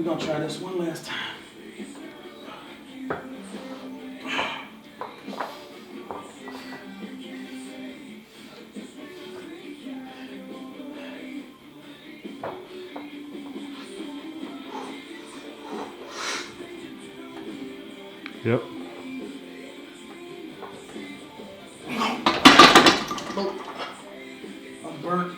We're gonna try this one last time. Yep. I'm burnt.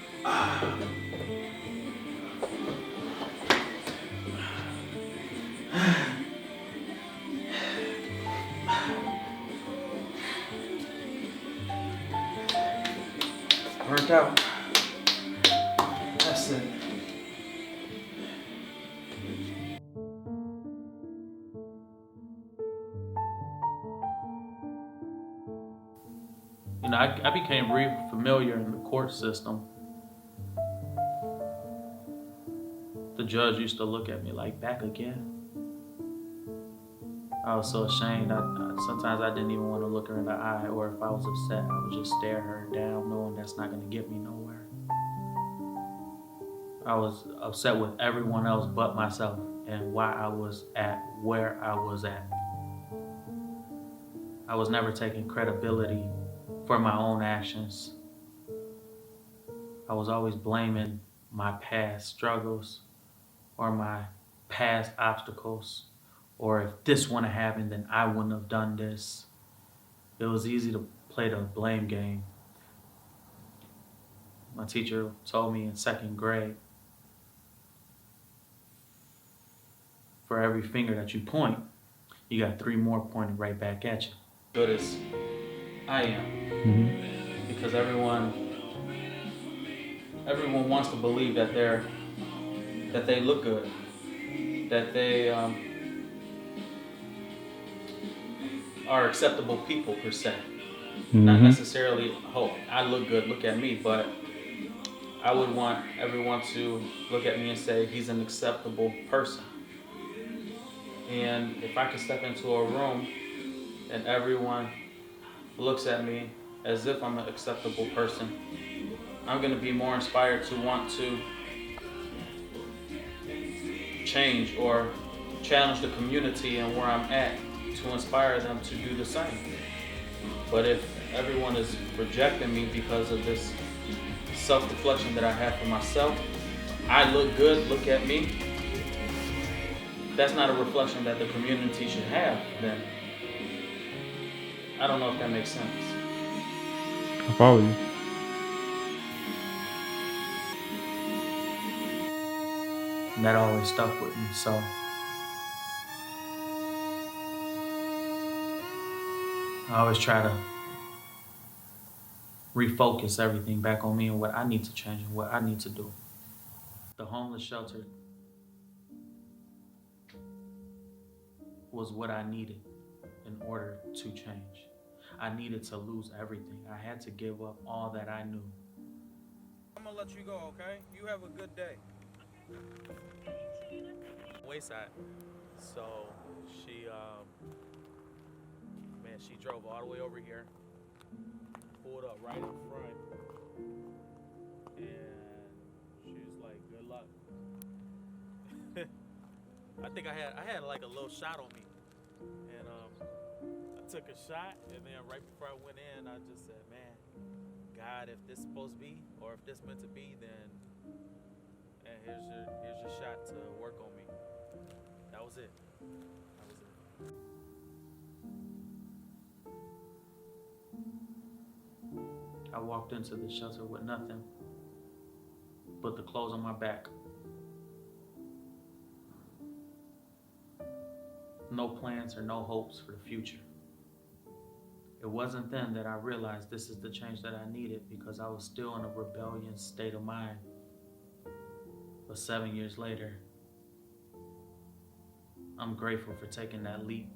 Burnt out. That's it. You know, I became really familiar in the court system. The judge used to look at me like, back again? I was so ashamed. Sometimes I didn't even want to look her in the eye, or if I was upset, I would just stare her down, knowing that's not going to get me nowhere. I was upset with everyone else but myself and why I was at where I was at. I was never taking credibility for my own actions. I was always blaming my past struggles or my past obstacles, or if this wouldn't have happened, then I wouldn't have done this. It was easy to play the blame game. My teacher told me in second grade, for every finger that you point, you got 3 more pointed right back at you. Good as I am. Mm-hmm. Because everyone wants to believe that they look good, that they are acceptable people per se. Mm-hmm. Not necessarily, oh, I look good, look at me, but I would want everyone to look at me and say he's an acceptable person. And if I could step into a room and everyone looks at me as if I'm an acceptable person, I'm going to be more inspired to want to change or challenge the community and where I'm at to inspire them to do the same. But if everyone is rejecting me because of this self-reflection that I have for myself, I look good, look at me, that's not a reflection that the community should have, then I don't know if that makes sense. I follow you. And that always stuck with me, so I always try to refocus everything back on me and what I need to change and what I need to do. The homeless shelter was what I needed in order to change. I needed to lose everything. I had to give up all that I knew. I'm gonna let you go, okay? You have a good day. Wayside. So she she drove all the way over here, pulled up right in front, and she was like, good luck. I think I had like a little shot on me, and I took a shot, and then right before I went in, I just said, man, God, if this is supposed to be, or if this meant to be, then here's your shot to work on me. That was it. That was it. I walked into the shelter with nothing but the clothes on my back. No plans or no hopes for the future. It wasn't then that I realized this is the change that I needed, because I was still in a rebellious state of mind. But 7 years later, I'm grateful for taking that leap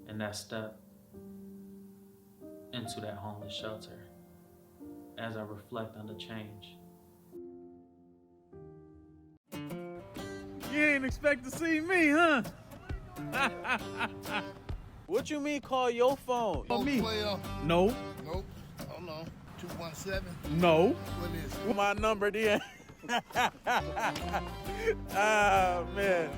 and that step into that homeless shelter as I reflect on the change. You ain't expect to see me, huh? What you mean call your phone? Oh, Me? player. No. Nope. Hold on. 217. No. What is it? My number then. Ah, man.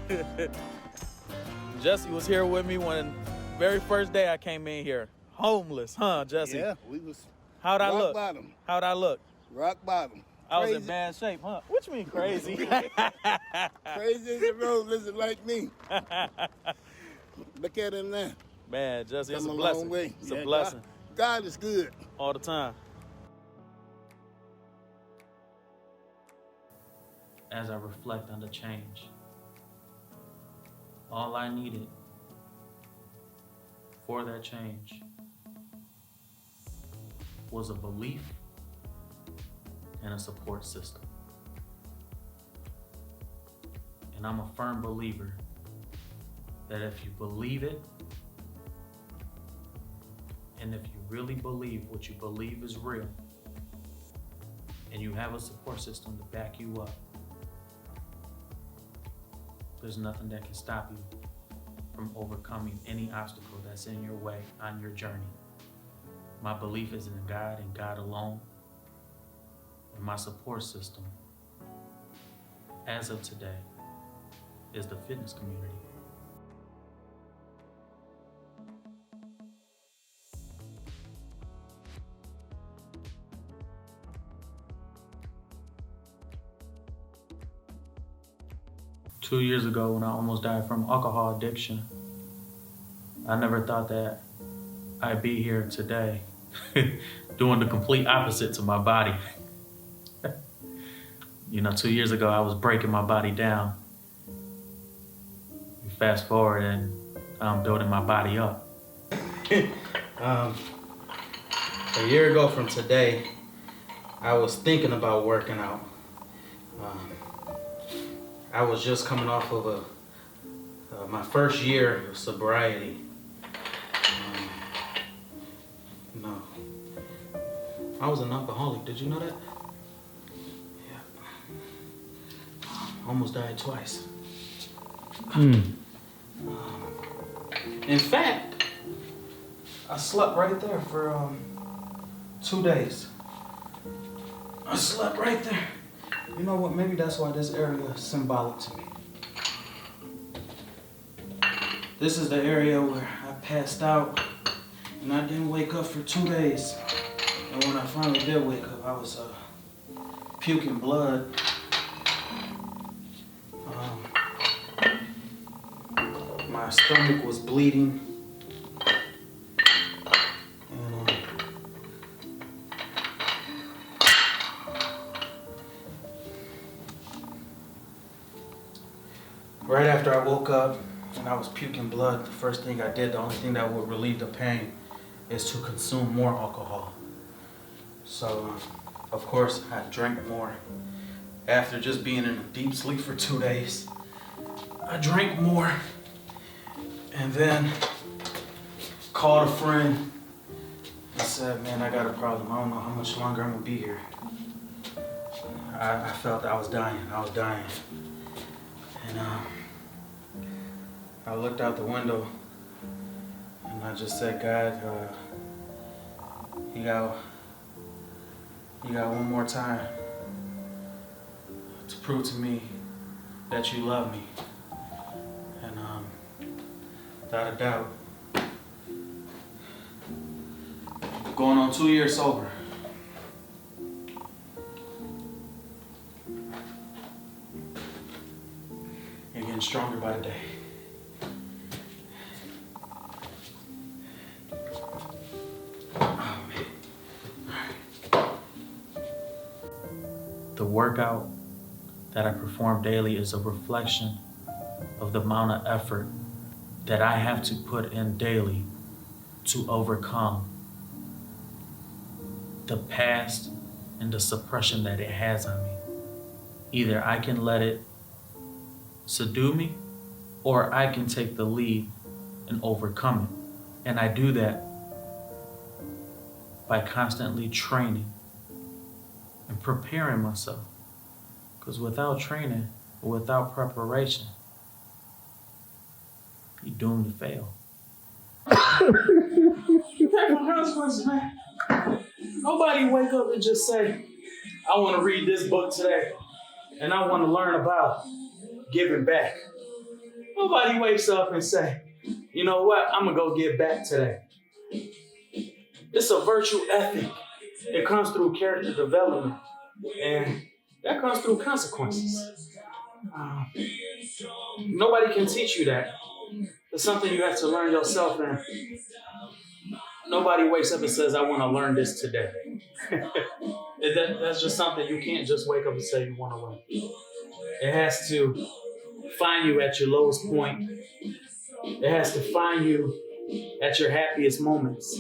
Jesse was here with me when very first day I came in here. Homeless, huh, Jesse? Yeah, we was How'd I rock look? bottom. How'd I look? Rock bottom. I was in Crazy. bad shape, huh? What you mean crazy? Crazy as a rose lizard like me. Look at him now. Man, Jesse, it's a Come a blessing. long way. It's a Yeah, blessing. God is good. All the time. As I reflect on the change, all I needed for that change was a belief and a support system. And I'm a firm believer that if you believe it, and if you really believe what you believe is real, and you have a support system to back you up, there's nothing that can stop you from overcoming any obstacle that's in your way on your journey. My belief is in God and God alone. And my support system, as of today, is the fitness community. Two years ago, when I almost died from alcohol addiction, I never thought that I'd be here today doing the complete opposite to my body. 2 years ago, I was breaking my body down. Fast forward, and I'm building my body up. A year ago from today, I was thinking about working out. I was just coming off of my first year of sobriety. No, I was an alcoholic. Did you know that? Yeah. Almost died twice. In fact, I slept right there for 2 days. I slept right there. You know what? Maybe that's why this area is symbolic to me. This is the area where I passed out and I didn't wake up for 2 days. And when I finally did wake up, I was puking blood. My stomach was bleeding. And, right after I woke up and I was puking blood, the first thing I did, the only thing that would relieve the pain, is to consume more alcohol. So, of course, I drank more. After just being in a deep sleep for 2 days, I drank more. And then called a friend and said, man, I got a problem. I don't know how much longer I'm gonna be here. I felt I was dying. And I looked out the window and I just said, God, you got one more time to prove to me that you love me. And without a doubt, going on 2 years sober. You're getting stronger by the day. Oh, man. The workout that I perform daily is a reflection of the amount of effort that I have to put in daily to overcome the past and the suppression that it has on me. Either I can let it subdue me, or I can take the lead and overcome it. And I do that by constantly training and preparing myself. Because without training or without preparation, you're doomed to fail. Nobody wake up and just say, I want to read this book today. and I want to learn about giving back. Nobody wakes up and say, you know what, I'm gonna go give back today. It's a virtue ethic. It comes through character development, and that comes through consequences. Nobody can teach you that. It's something you have to learn yourself, and nobody wakes up and says, I want to learn this today. That's just something you can't just wake up and say you want to learn. It has to find you at your lowest point. It has to find you at your happiest moments.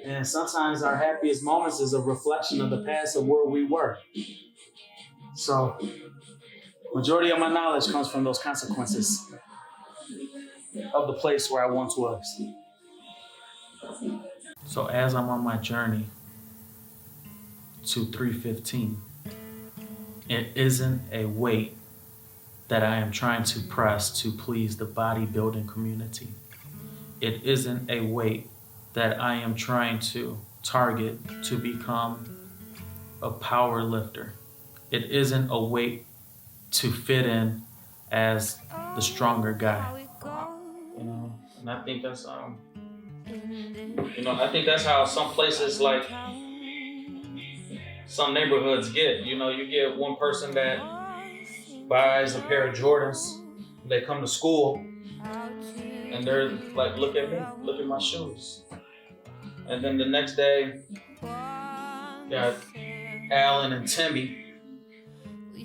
And sometimes our happiest moments is a reflection of the past of where we were. So, majority of my knowledge comes from those consequences of the place where I once was. So as I'm on my journey to 315, it isn't a weight that I am trying to press to please the bodybuilding community. It isn't a weight that I am trying to target to become a power lifter. It isn't a weight to fit in as the stronger guy. And I think that's I think that's how some places, like some neighborhoods, get. You get one person that buys a pair of Jordans. They come to school and they're like, look at me, look at my shoes. And then the next day, got Alan and Timmy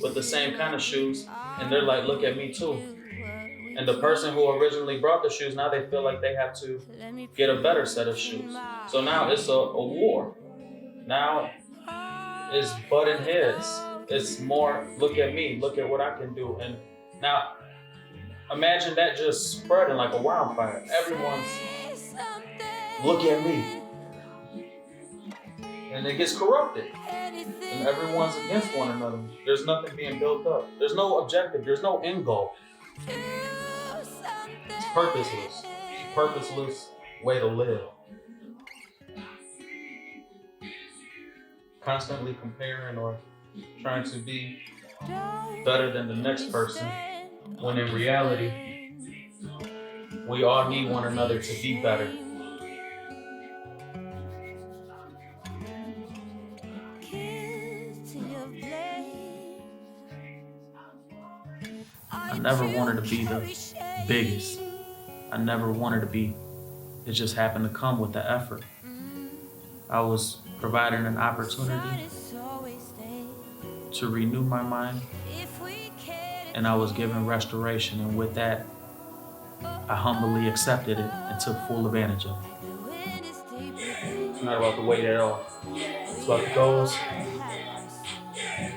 with the same kind of shoes, and they're like, look at me too. And the person who originally brought the shoes, now they feel like they have to get a better set of shoes. So now it's a war. Now it's butting heads. It's more, look at me, look at what I can do. And now imagine that just spreading like a wildfire. Everyone's, look at me. And it gets corrupted. And everyone's against one another. There's nothing being built up. There's no objective. There's no end goal. It's purposeless. It's a purposeless way to live. Constantly comparing or trying to be better than the next person, when in reality, we all need one another to be better. I never wanted to be the biggest. I never wanted to be. It just happened to come with the effort. I was provided an opportunity to renew my mind, and I was given restoration, and with that, I humbly accepted it and took full advantage of it. It's not about the weight at all. It's about the goals.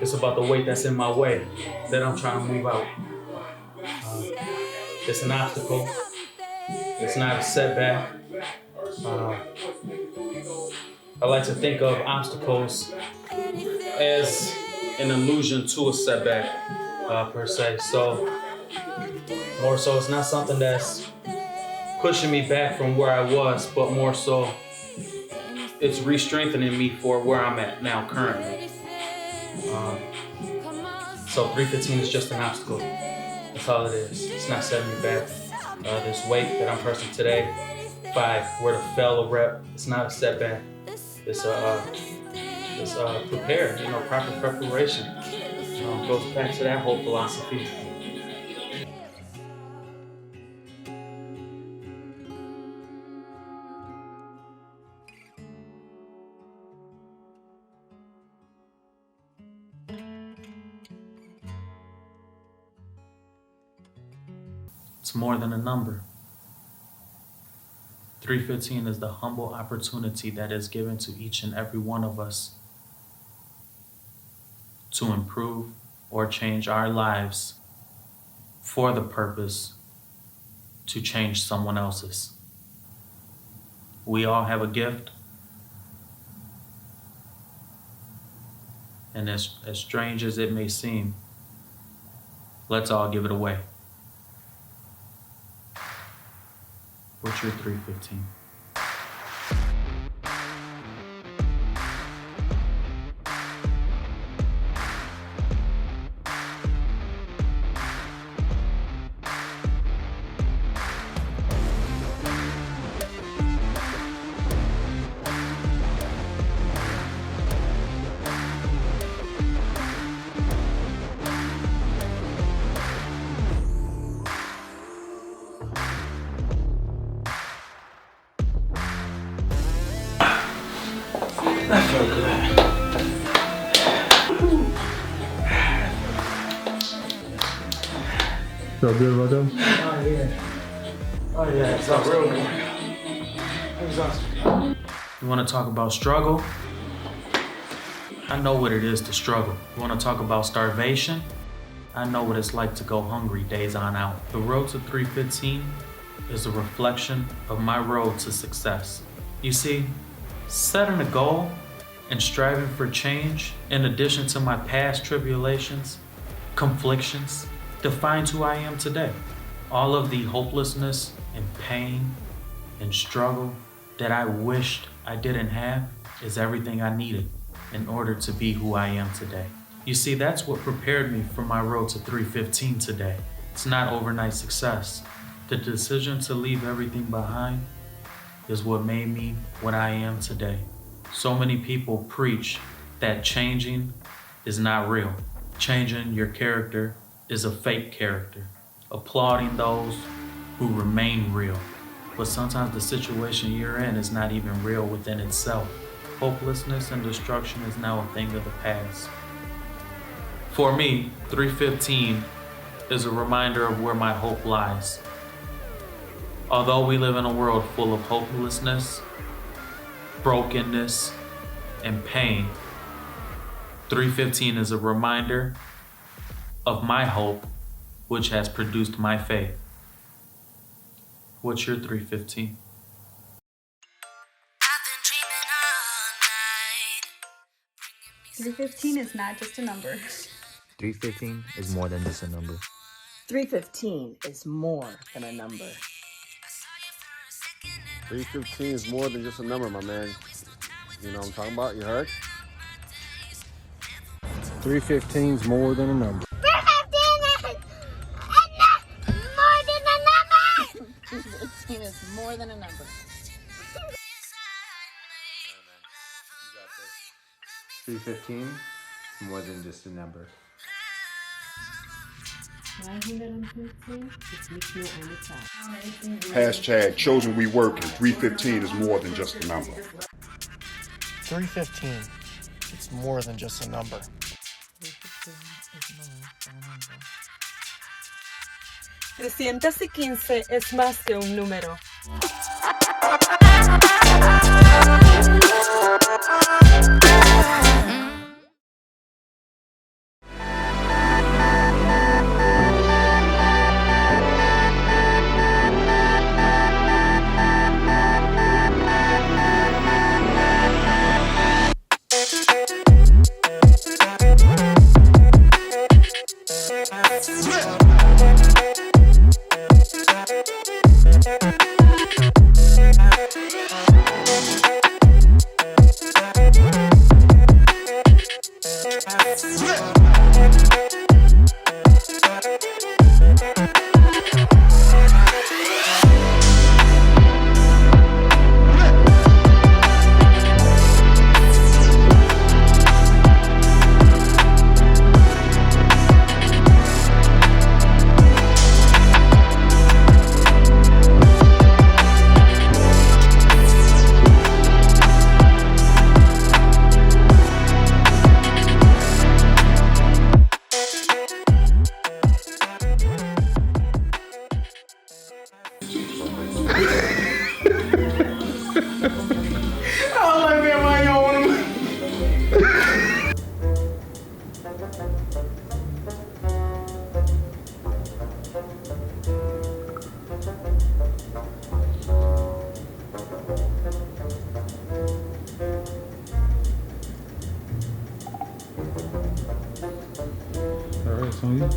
It's about the weight that's in my way that I'm trying to move out. It's an obstacle. It's not a setback. I like to think of obstacles as an allusion to a setback, per se. So, more so, it's not something that's pushing me back from where I was, but more so, it's re-strengthening me for where I'm at now currently. So 315 is just an obstacle. That's all it is. It's not setting me back. This weight that I'm pressing today, if I were to fail a rep, it's not a setback. It's prepared, proper preparation. Goes back to that whole philosophy. It's more than a number. 315 is the humble opportunity that is given to each and every one of us to improve or change our lives for the purpose to change someone else's. We all have a gift, and as strange as it may seem, let's all give it away. What's your 315? feel good. Feel good about them? Oh yeah. Oh yeah. It's all real good. Exhausting. You want to talk about struggle? I know what it is to struggle. You want to talk about starvation? I know what it's like to go hungry days on out. The road to 315 is a reflection of my road to success. You see, setting a goal and striving for change, in addition to my past tribulations, conflictions, defines who I am today. All of the hopelessness and pain and struggle that I wished I didn't have is everything I needed in order to be who I am today. You see, that's what prepared me for my road to 315 today. It's not overnight success. The decision to leave everything behind is what made me what I am today. So many people preach that changing is not real. Changing your character is a fake character. Applauding those who remain real. But sometimes the situation you're in is not even real within itself. Hopelessness and destruction is now a thing of the past. For me, 315 is a reminder of where my hope lies. Although we live in a world full of hopelessness, brokenness, and pain, 315 is a reminder of my hope, which has produced my faith. What's your 315? 315 is not just a number. 315 is more than just a number. 315 is more than a number. 315 is more than just a number, my man. You know what I'm talking about? You heard? 315 is more than a number. 315 is more than a number. 315 is more than just a number. 915 is with you on the top. Hashtag chosen we working. 315 is more than just a number. 315, it's more than just a number. 315 es más que un número. Alright, it's on you.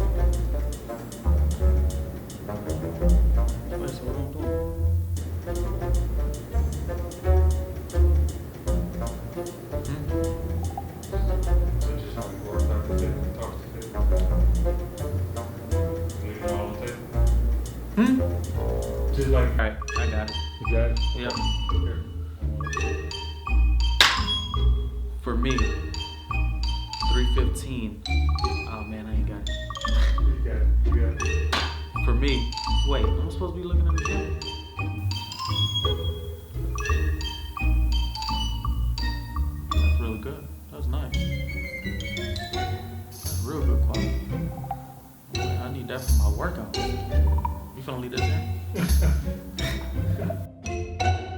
Just like, all right, I got it. You got it? Yep. For me, 315. Oh man, I ain't got it. You got it. You got it. For me, wait, I'm supposed to be looking at the camera? That's really that for my workout. You finna leave this there?